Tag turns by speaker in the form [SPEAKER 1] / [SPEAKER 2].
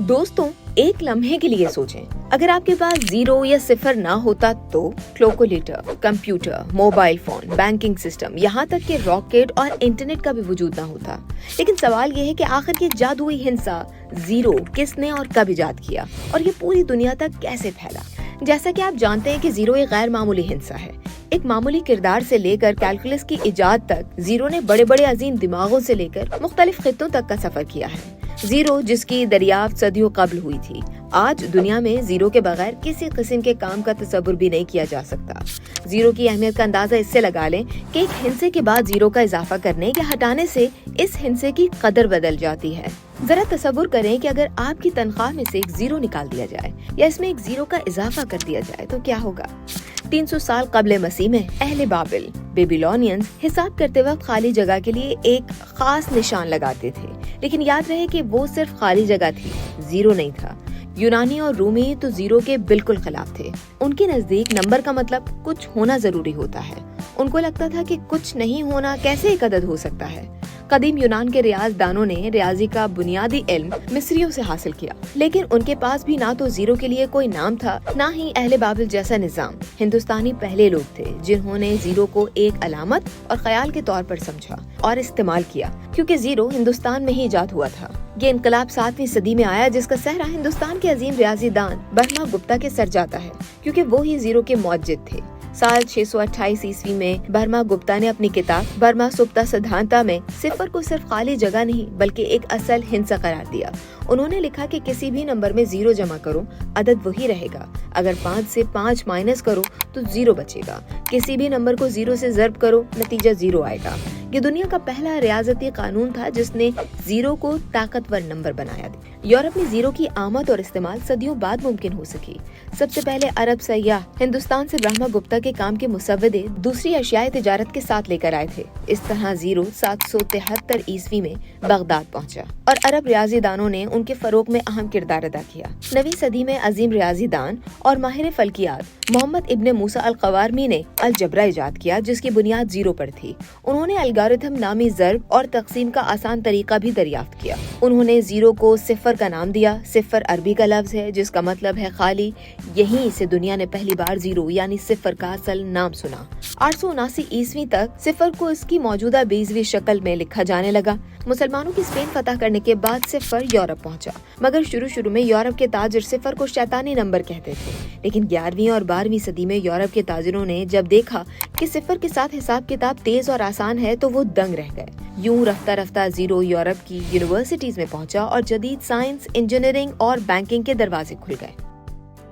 [SPEAKER 1] दोस्तों, एक लम्हे के लिए सोचें, अगर आपके पास 0 या 0 ना होता तो calculator, computer, mobile phone, banking system, यहाँ तक कि रॉकेट और इंटरनेट का भी वजूद ना होता। लेकिन सवाल ये है कि आखिर ये जादुई हिंसा 0 किसने और कब इजाद किया और ये पूरी दुनिया तक कैसे फैला। जैसा कि आप जानते हैं कि 0 एक गैर मामूली हिंसा है। एक मामूली किरदार से लेकर कैलकुलस की इजाद तक 0 ने बड़े बड़े अजीम दिमागों से लेकर मुख्तलिफ खित्तों तक का सफर किया है। 0 जिसकी दरियाफ्त सदियों कबल हुई थी, आज दुनिया में 0 के बगैर किसी किस्म के काम का तसव्वुर भी नहीं किया जा सकता। 0 की अहमियत का अंदाजा इससे लगा लें कि एक हिंसे के बाद 0 का इजाफा करने या हटाने से इस हिंसे की कदर बदल जाती है। जरा तसव्वुर करें कि अगर आपकी तनख्वाह में से एक 0 निकाल दिया जाए या इसमें एक 0 का इजाफा कर दिया जाए तो क्या होगा। 300 साल कबल मसीह में अहले बाबिल बेबीलोनियंस हिसाब करते वक्त खाली जगह के लिए एक खास निशान लगाते थे, लेकिन याद रहे कि वो सिर्फ खाली जगह थी, 0 नहीं था। यूनानी और रूमी तो 0 के बिल्कुल खिलाफ थे। उनके नजदीक नंबर का मतलब कुछ होना जरूरी होता है। उनको लगता था कि कुछ नहीं होना कैसे एक अदद हो सकता है। कदीम यूनान के रियाजदानों ने रियाजी का बुनियादी इल्म मिस्रियों से हासिल किया, लेकिन उनके पास भी ना तो 0 के लिए कोई नाम था, ना ही अहले बाबिल जैसा निजाम। हिंदुस्तानी पहले लोग थे जिन्होंने 0 को एक अलामत और ख्याल के तौर पर समझा और इस्तेमाल किया, क्योंकि 0 हिंदुस्तान में ही इजाद हुआ था। ये इनकलाब 7वीं सदी में आया, जिसका सहरा हिंदुस्तान के अजीम रियाजीदान ब्रह्मा गुप्ता के सर जाता है, क्योंकि वो ही 0 के मुअज्जिद थे। साल 628 ईस्वी में ब्रह्मा गुप्ता ने अपनी किताब ब्रह्मा सुप्ता सिद्धांता में 0 को सिर्फ खाली जगह नहीं बल्कि एक असल हिंसा करार दिया। उन्होंने लिखा कि किसी भी नंबर में 0 जमा करो, अदद वही रहेगा। अगर 5 से 5 माइनस करो तो 0 बचेगा। किसी भी नंबर को 0 से ज़र्ब करो, नतीजा 0 आएगा। ये दुनिया का पहला रियाजती कानून था जिसने 0 को ताकतवर नंबर बनाया। यूरोप में 0 की आमद और इस्तेमाल सदियों बाद मुमकिन हो सकी। सबसे पहले अरब सयाह हिंदुस्तान से ब्रह्मा गुप्ता के काम के मुसव्वदे दूसरी अशियाई तिजारत के साथ लेकर आए थे। इस तरह 0 773 ईस्वी में बगदाद पहुंचा और अरब रियाजीदानों ने उनके फरोग में अहम किरदार अदा किया। 9वीं सदी में अजीम रियाजीदान और माहिर फल्कियात मोहम्मद इब्ने मूसा अल-क़वारमी ने अलजबरा इजाद किया, जिसकी बुनियाद 0 पर थी। उन्होंने अलगोरिथम नामी ज़र्ब और तकसीम का आसान तरीका भी दरियाफ्त किया। उन्होंने 0 को 0 का नाम दिया। 0 अरबी का लफ्ज है जिसका मतलब है खाली। यहीं से दुनिया ने पहली बार 0 यानी 0 का असल नाम सुना। 879 ईस्वी तक 0 को इसकी मौजूदा 20वीं शक्ल में लिखा जाने लगा। मुसलमानों की स्पेन फतह करने के बाद 0 यूरोप पहुंचा, मगर शुरू में यूरोप के ताजिर 0 को शैतानी नंबर कहते थे। लेकिन 11वीं और 12वीं सदी में यूरोप के ताजिरों ने जब देखा कि 0 के साथ हिसाब किताब तेज और आसान है तो वो दंग रह गए। यूं रफ्ता रफ्ता 0 यूरोप की यूनिवर्सिटीज में पहुंचा और जदीद साइंस, इंजीनियरिंग और बैंकिंग के दरवाजे खुल गए।